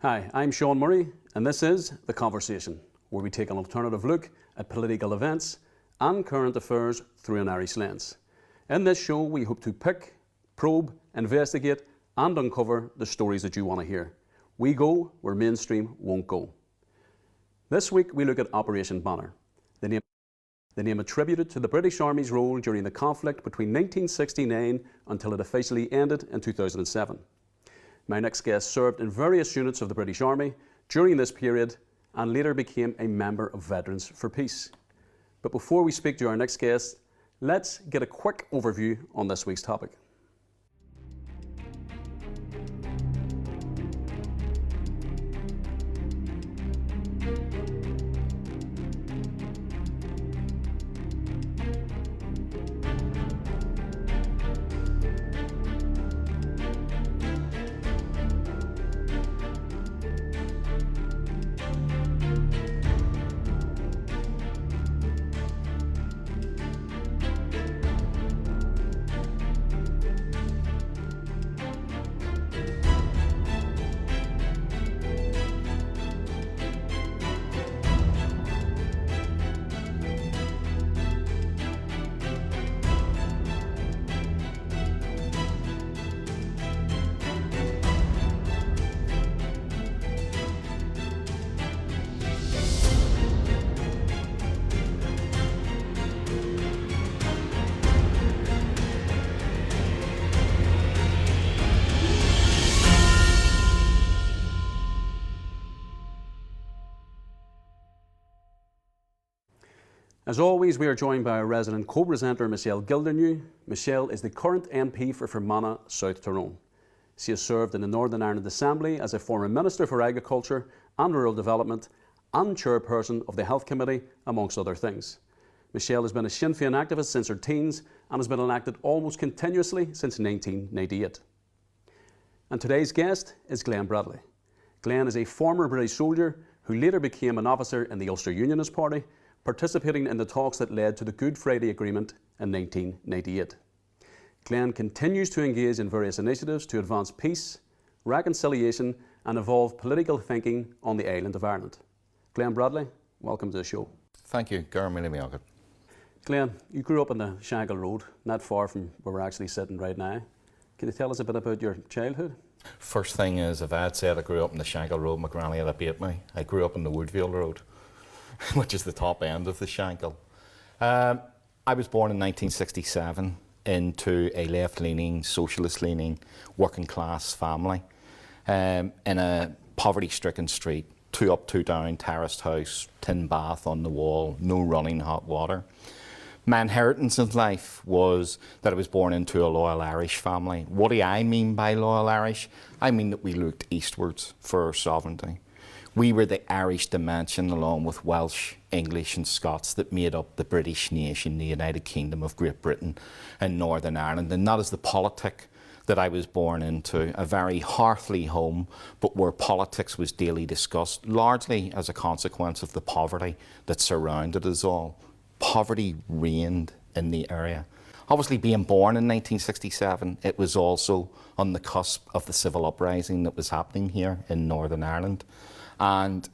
Hi, I'm Sean Murray, and this is The Conversation, where we take an alternative look at political events and current affairs through an Irish lens. In this show, we hope to pick, probe, investigate, and uncover the stories that you want to hear. We go where mainstream won't go. This week, we look at Operation Banner, the name attributed to the British Army's role during the conflict between 1969 until it officially ended in 2007. My next guest served in various units of the British Army during this period and later became a member of Veterans for Peace. But before we speak to our next guest, let's get a quick overview on this week's topic. As always, we are joined by our resident co-presenter, Michelle Gildernew. Michelle is the current MP for Fermanagh, South Tyrone. She has served in the Northern Ireland Assembly as a former Minister for Agriculture and Rural Development and Chairperson of the Health Committee, amongst other things. Michelle has been a Sinn Féin activist since her teens and has been elected almost continuously since 1998. And today's guest is Glenn Bradley. Glenn is a former British soldier who later became an officer in the Ulster Unionist Party, participating in the talks that led to the Good Friday Agreement in 1998. Glenn continues to engage in various initiatives to advance peace, reconciliation and evolve political thinking on the island of Ireland. Glenn Bradley, welcome to the show. Thank you, Garmin. Glenn, you grew up on the Shankill Road, not far from where we're actually sitting right now. Can you tell us a bit about your childhood? First thing is, if I had said I grew up in the Shankill Road, my granny would have beat me. I grew up in the Woodvale Road, which is the top end of the Shankill. I was born in 1967 into a left-leaning, socialist-leaning, working-class family in a poverty-stricken street, 2 up, 2 down, terraced house, tin bath on the wall, no running hot water. My inheritance in life was that I was born into a loyal Irish family. What do I mean by loyal Irish? I mean that we looked eastwards for our sovereignty. We were the Irish dimension, along with Welsh, English and Scots, that made up the British nation, the United Kingdom of Great Britain and Northern Ireland. And that is the politic that I was born into, a very hearthly home, but where politics was daily discussed, largely as a consequence of the poverty that surrounded us all. Poverty reigned in the area. Obviously, being born in 1967, it was also on the cusp of the civil uprising that was happening here in Northern Ireland. And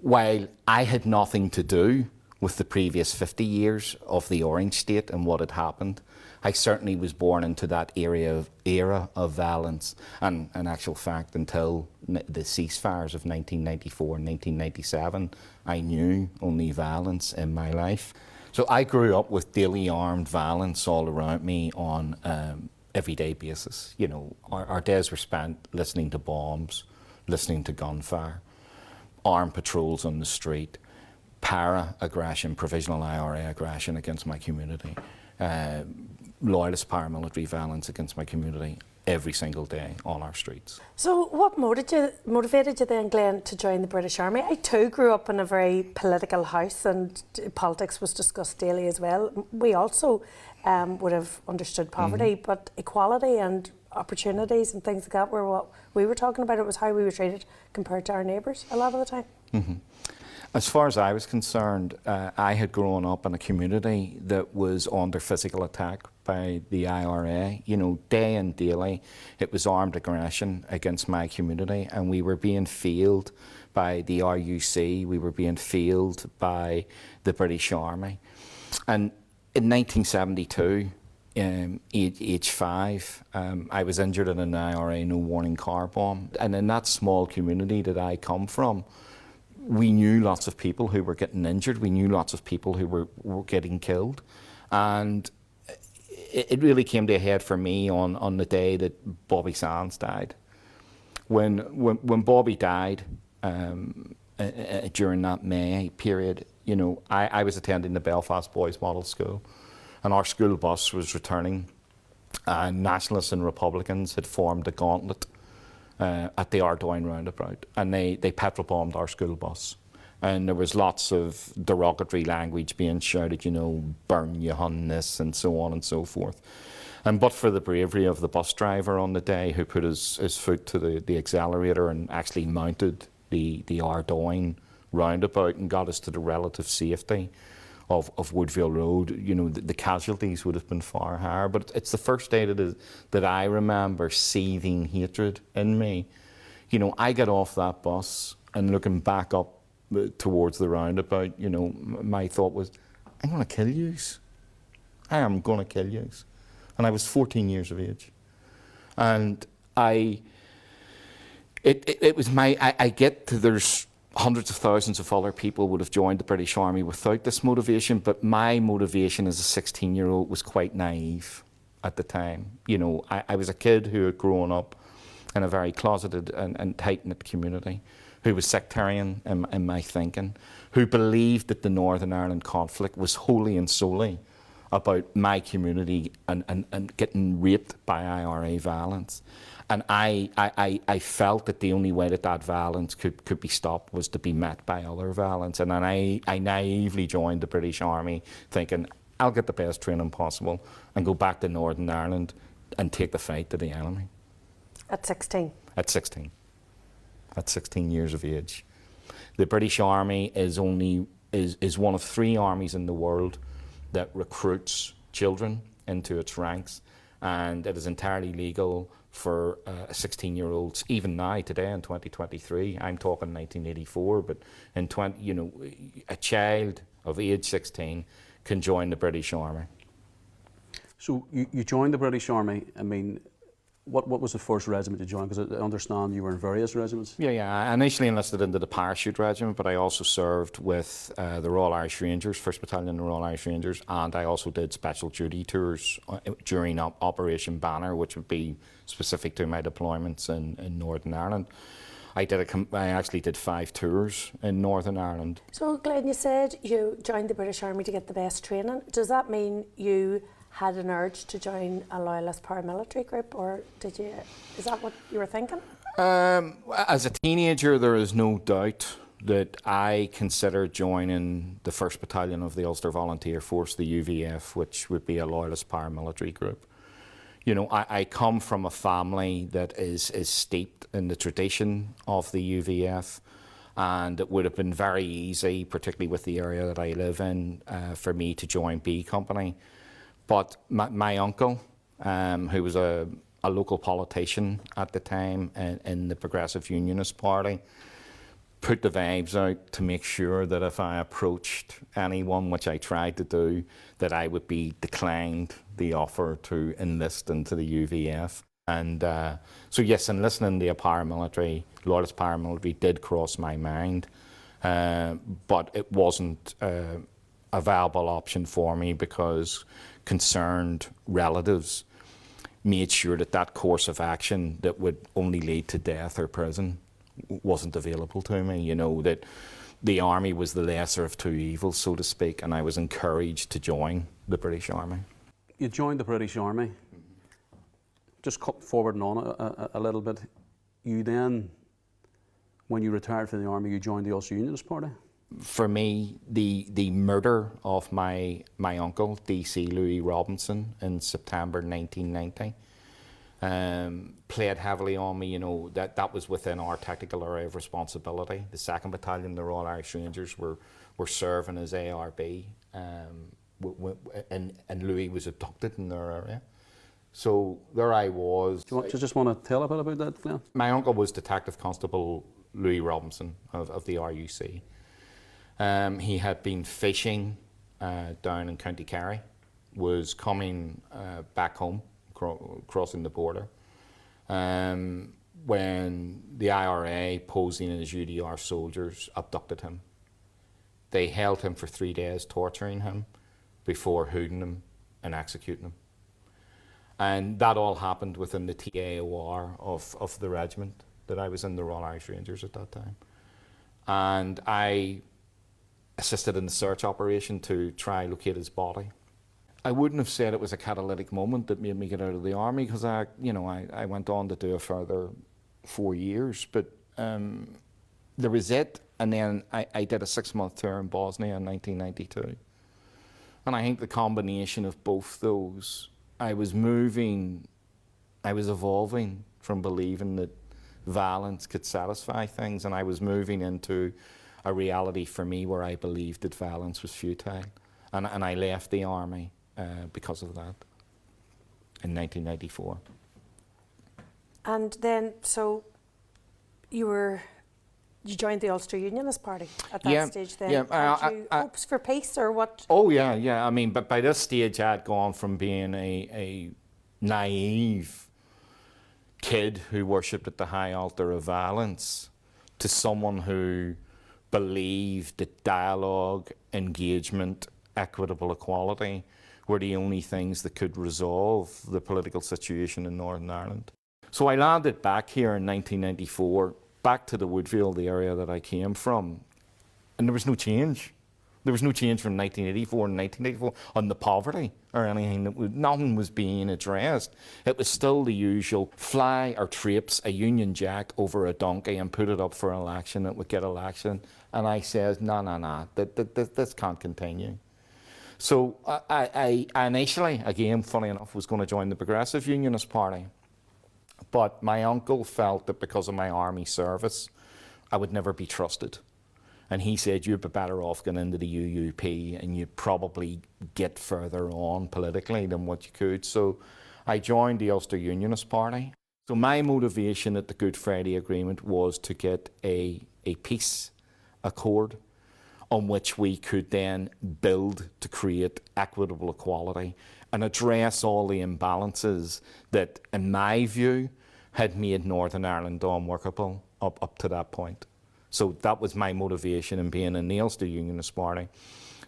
while I had nothing to do with the previous 50 years of the Orange State and what had happened, I certainly was born into that era of violence. And in actual fact, until the ceasefires of 1994 and 1997, I knew only violence in my life. So I grew up with daily armed violence all around me on everyday basis. You know, our days were spent listening to bombs, listening to gunfire, armed patrols on the street, para-aggression, provisional IRA aggression against my community, loyalist paramilitary violence against my community every single day on our streets. So what motivated you then, Glenn, to join the British Army? I too grew up in a very political house and politics was discussed daily as well. We also would have understood poverty, but equality and opportunities and things like that were what we were talking about. It was how we were treated compared to our neighbours a lot of the time. As far as I was concerned, I had grown up in a community that was under physical attack by the IRA. You know, day and daily, it was armed aggression against my community, and we were being failed by the RUC, we were being failed by the British Army. And in 1972, age 5, I was injured in an IRA no warning car bomb. And in that small community that I come from, we knew lots of people who were getting injured. We knew lots of people who were getting killed. And it really came to a head for me on the day that Bobby Sands died. When Bobby died, during that May period, you know, I was attending the Belfast Boys Model School, and our school bus was returning, and Nationalists and Republicans had formed a gauntlet at the Ardoyne roundabout, and they petrol bombed our school bus. And there was lots of derogatory language being shouted, you know, burn you on this, and so on and so forth. And but for the bravery of the bus driver on the day, who put his foot to the accelerator and actually mounted the Ardoyne roundabout and got us to the relative safety of Woodville Road, you know, the casualties would have been far higher. But it's the first day that I remember seething hatred in me. You know, I got off that bus and looking back up towards the roundabout, you know, my thought was, I'm going to kill yous. I am going to kill yous. And I was 14 years of age. And it was I get to, there's hundreds of thousands of other people would have joined the British Army without this motivation, but my motivation as a 16-year-old was quite naive at the time. You know, I was a kid who had grown up in a very closeted and tight-knit community, who was sectarian in my thinking, who believed that the Northern Ireland conflict was wholly and solely about my community and getting raped by IRA violence. And I felt that the only way that violence could be stopped was to be met by other violence. And then I naively joined the British Army thinking, I'll get the best training possible and go back to Northern Ireland and take the fight to the enemy. At 16? At 16. At 16 years of age. The British Army is one of 3 armies in the world that recruits children into its ranks, and it is entirely legal for 16-year-olds, even now, today in 2023, I'm talking 1984, but in a child of age 16 can join the British Army. So you joined the British Army. I mean, what was the first regiment you joined? Because I understand you were in various regiments. Yeah. I initially enlisted into the Parachute Regiment, but I also served with the Royal Irish Rangers, 1st Battalion the Royal Irish Rangers, and I also did special duty tours during Operation Banner, which would be specific to my deployments in Northern Ireland. I actually did 5 tours in Northern Ireland. So, Glenn, you said you joined the British Army to get the best training. Does that mean you had an urge to join a loyalist paramilitary group, or is that what you were thinking? As a teenager, there is no doubt that I considered joining the 1st Battalion of the Ulster Volunteer Force, the UVF, which would be a loyalist paramilitary group. You know, I come from a family that is steeped in the tradition of the UVF, and it would have been very easy, particularly with the area that I live in, for me to join B Company. But my uncle, who was a local politician at the time in the Progressive Unionist Party, put the vibes out to make sure that if I approached anyone, which I tried to do, that I would be declined the offer to enlist into the UVF. And so yes, enlisting in the loyalist paramilitary did cross my mind, but it wasn't a viable option for me because concerned relatives made sure that course of action that would only lead to death or prison wasn't available to me. You know, that the army was the lesser of 2 evils, so to speak, and I was encouraged to join the British Army. You joined the British Army. Just cut forward and on a little bit. You then, when you retired from the army, you joined the Ulster Unionist Party? For me, the murder of my uncle, DC Louis Robinson, in September 1990, played heavily on me. You know, that was within our tactical area of responsibility. The 2nd Battalion, the Royal Irish Rangers, were serving as ARB and Louis was abducted in their area. So there I was. Do you just want to tell a bit about that, Glenn? My uncle was Detective Constable Louis Robinson of the RUC. He had been fishing down in County Kerry, was coming back home, crossing the border, when the IRA, posing as UDR soldiers, abducted him. They held him for 3 days, torturing him, before hooding him and executing him. And that all happened within the TAOR of the regiment that I was in, the Royal Irish Rangers at that time. And I assisted in the search operation to try locate his body. I wouldn't have said it was a catalytic moment that made me get out of the army, because I went on to do a further 4 years, but there was it, and then I did a 6-month tour in Bosnia in 1992. And I think the combination of both those, I was evolving from believing that violence could satisfy things, and I was moving into a reality for me where I believed that violence was futile. And I left the army because of that in 1994. And then, so you joined the Ulster Unionist Party at that stage then? Yeah. Had you hopes for peace, or what? Oh yeah. I mean, but by this stage I had gone from being a naive kid who worshipped at the high altar of violence to someone who believed that dialogue, engagement, equitable equality were the only things that could resolve the political situation in Northern Ireland. So I landed back here in 1994, back to the Woodfield, the area that I came from, and there was no change. There was no change from 1984 and 1984 on the poverty or anything. Nothing was being addressed. It was still the usual fly or traipse a Union Jack over a donkey and put it up for election. It would get election. And I says, no, this can't continue. So I initially, again, funny enough, was going to join the Progressive Unionist Party. But my uncle felt that because of my army service, I would never be trusted. And he said, you'd be better off going into the UUP and you'd probably get further on politically than what you could. So I joined the Ulster Unionist Party. So my motivation at the Good Friday Agreement was to get a peace accord on which we could then build to create equitable equality and address all the imbalances that, in my view, had made Northern Ireland unworkable up to that point. So that was my motivation in being in the Ulster Unionist Party.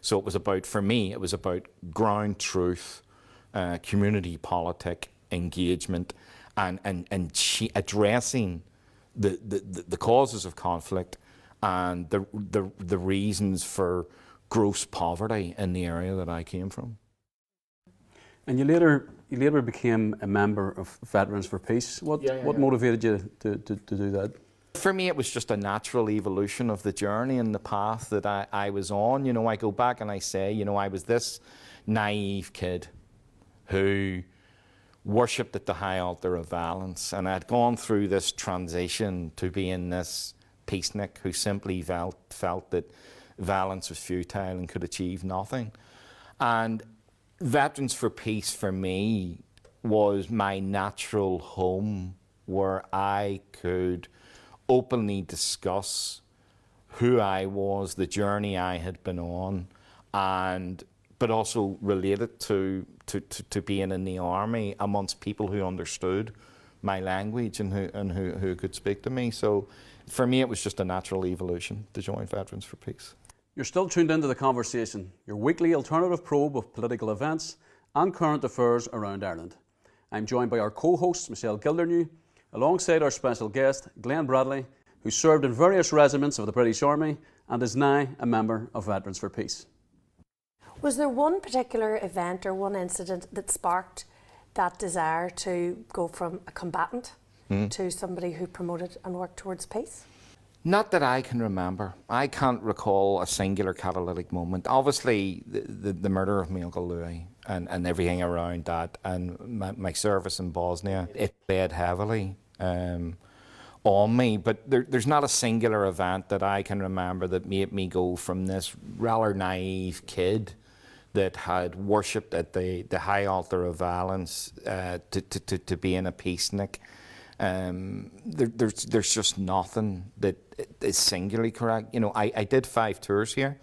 So it was about, for me, it was about ground truth, community politic, engagement, and addressing the causes of conflict and the reasons for gross poverty in the area that I came from. And you later became a member of Veterans for Peace. What motivated you to do that? For me, it was just a natural evolution of the journey and the path that I was on. You know, I go back and I say, you know, I was this naive kid who worshipped at the high altar of violence, and I'd gone through this transition to being this peacenik who simply felt that violence was futile and could achieve nothing. And Veterans for Peace for me was my natural home where I could openly discuss who I was, the journey I had been on, but also relate it to being in the army amongst people who understood my language and who could speak to me. So for me, it was just a natural evolution to join Veterans for Peace. You're still tuned into The Conversation, your weekly alternative probe of political events and current affairs around Ireland. I'm joined by our co-host, Michelle Gildernew, alongside our special guest, Glenn Bradley, who served in various regiments of the British Army and is now a member of Veterans for Peace. Was there one particular event or one incident that sparked that desire to go from a combatant to somebody who promoted and worked towards peace? Not that I can remember. I can't recall a singular catalytic moment. Obviously, the murder of my Uncle Louis and everything around that, and my service in Bosnia, it played heavily on me. But there's not a singular event that I can remember that made me go from this rather naive kid that had worshipped at the high altar of violence to being a peacenik. There's just nothing that is singularly correct. You know, I did 5 tours here,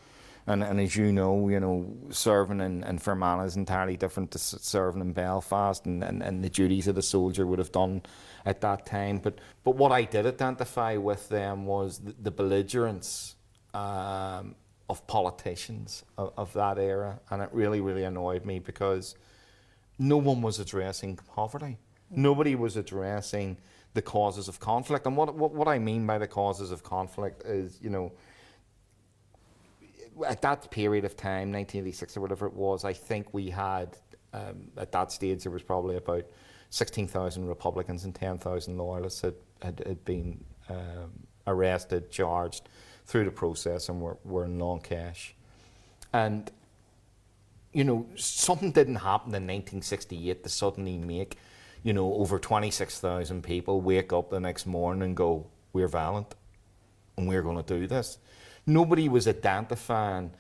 and as you know, serving in Fermanagh is entirely different to serving in Belfast, and the duties of the soldier would have done at that time. But what I did identify with them was the belligerence of politicians of that era, and it really annoyed me because no one was addressing poverty. Nobody was addressing the causes of conflict. And what I mean by the causes of conflict is, you know, at that period of time, 1986 or whatever it was, I think we had, at that stage, there was probably about 16,000 Republicans and 10,000 Loyalists had been arrested, charged through the process, and were in long cash. And, you know, something didn't happen in 1968 to suddenly make, you know, over 26,000 people wake up the next morning and go, we're violent and we're going to do this. Nobody was identifying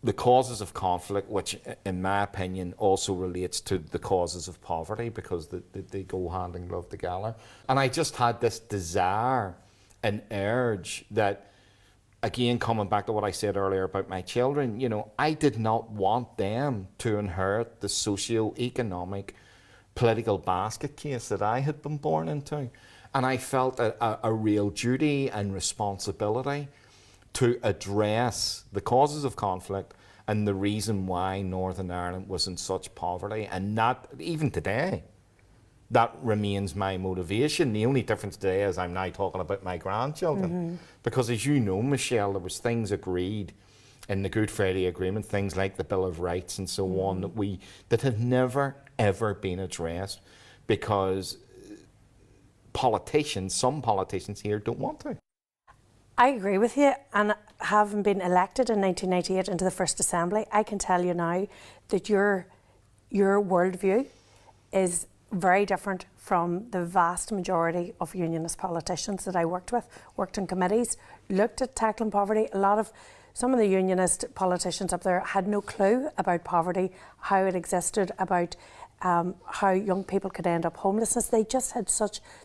the causes of conflict, which in my opinion also relates to the causes of poverty, because they go hand in glove together. And I just had this desire and urge that, again, coming back to what I said earlier about my children, you know, I did not want them to inherit the socio-economic political basket case that I had been born into. And I felt a real duty and responsibility to address the causes of conflict and the reason why Northern Ireland was in such poverty. And that, even today, that remains my motivation. The only difference today is I'm now talking about my grandchildren. Because as you know, Michelle, there was things agreed in the Good Friday Agreement, things like the Bill of Rights and so on, that have never, ever been addressed because some politicians here don't want to. I agree with you, and having been elected in 1998 into the First Assembly, I can tell you now that your worldview is very different from the vast majority of unionist politicians that I worked in committees, looked at tackling poverty. Some of the unionist politicians up there had no clue about poverty, how it existed, about how young people could end up homelessness. They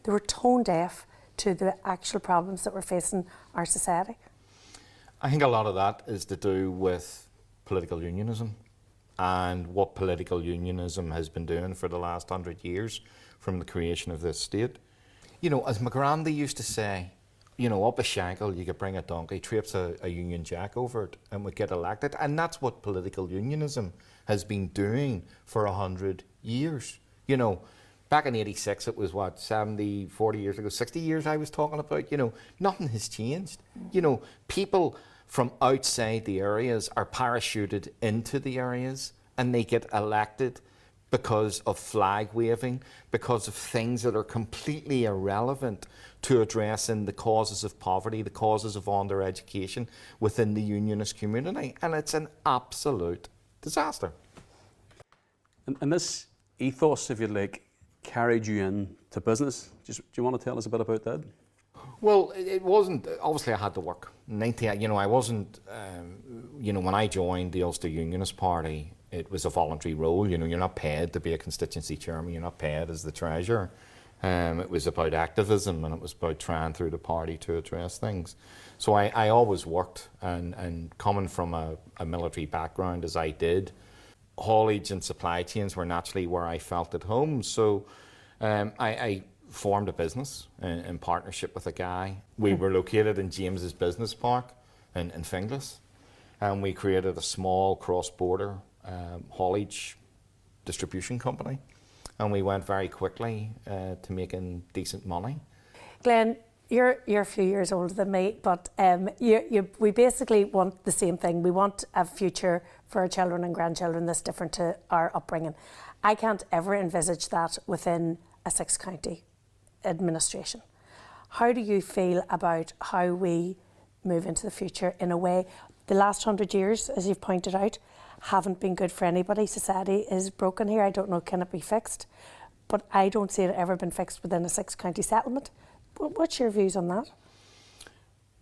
were tone deaf to the actual problems that were facing our society. I think a lot of that is to do with political unionism and what political unionism has been doing for the last 100 years from the creation of this state. You know, as my granddad used to say, you know, up a shankle you could bring a donkey, traipse a Union Jack over it and would get elected. And that's what political unionism has been doing for 100 years. You know, back in 86, it was what, 40 years ago, 60 years I was talking about, you know, nothing has changed. You know, people from outside the areas are parachuted into the areas and they get elected because of flag waving, because of things that are completely irrelevant to addressing the causes of poverty, the causes of under-education within the unionist community. And it's an absolute disaster. And this ethos, if you like, carried you into business. Do you want to tell us a bit about that? Well, it wasn't, obviously I had to work. I wasn't, when I joined the Ulster Unionist Party, it was a voluntary role. You know, you're not paid to be a constituency chairman, you're not paid as the treasurer. It was about activism, and it was about trying through the party to address things. So I always worked, and coming from a military background as I did, haulage and supply chains were naturally where I felt at home. So I formed a business in partnership with a guy. We were located in James's Business Park in Finglas, and we created a small cross-border haulage distribution company, and we went very quickly to making decent money. Glenn, you're a few years older than me, but we basically want the same thing. We want a future for our children and grandchildren that's different to our upbringing. I can't ever envisage that within a 6-county administration. How do you feel about how we move into the future in a way? The last 100 years, as you've pointed out, haven't been good for anybody. Society is broken here. I don't know, can it be fixed? But I don't see it ever been fixed within a 6-county settlement. What's your views on that?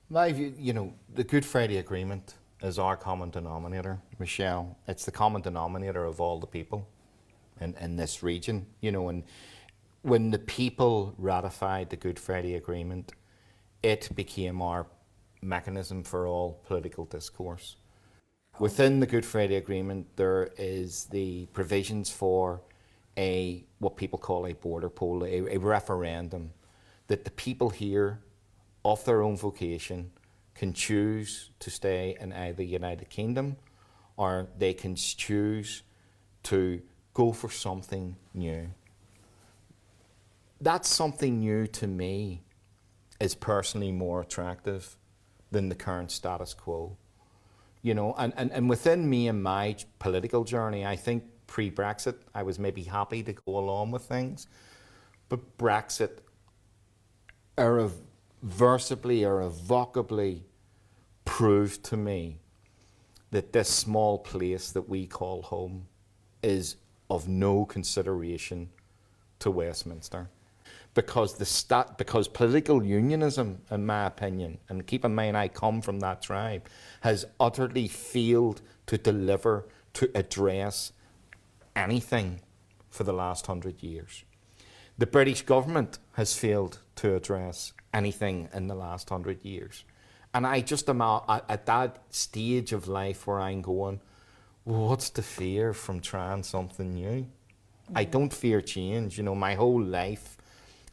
My view, the Good Friday Agreement is our common denominator, Michelle. It's the common denominator of all the people in this region, you know, and when the people ratified the Good Friday Agreement, it became our mechanism for all political discourse. Within the Good Friday Agreement, there is the provisions for what people call a border poll, a referendum, that the people here, of their own vocation, can choose to stay in either the United Kingdom, or they can choose to go for something new. That something new to me is personally more attractive than the current status quo. You know, and within me and my political journey, I think pre-Brexit, I was maybe happy to go along with things, but Brexit irreversibly, irrevocably proved to me that this small place that we call home is of no consideration to Westminster. Because because political unionism, in my opinion, and keep in mind I come from that tribe, has utterly failed to deliver, to address anything for the last 100 years. The British government has failed to address anything in the last 100 years. And I just am at that stage of life where I'm going, what's the fear from trying something new? I don't fear change. You know, my whole life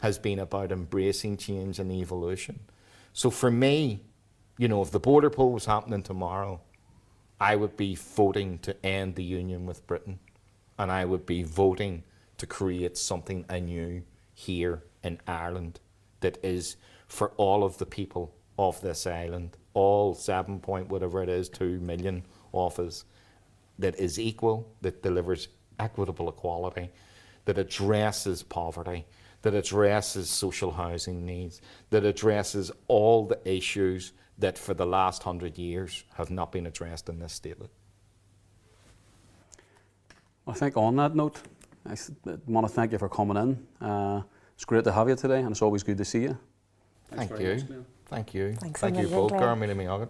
has been about embracing change and evolution. So for me, you know, if the border poll was happening tomorrow, I would be voting to end the union with Britain. And I would be voting to create something anew here in Ireland that is for all of the people of this island, all 7 point whatever it is, 2 million of us, that is equal, that delivers equitable equality, that addresses poverty, that addresses social housing needs, that addresses all the issues that for the last 100 years have not been addressed in this state. I think on that note, I want to thank you for coming in. It's great to have you today, and it's always good to see you. Thank you. Thank you. Thanks Thank you both, Garmin and me.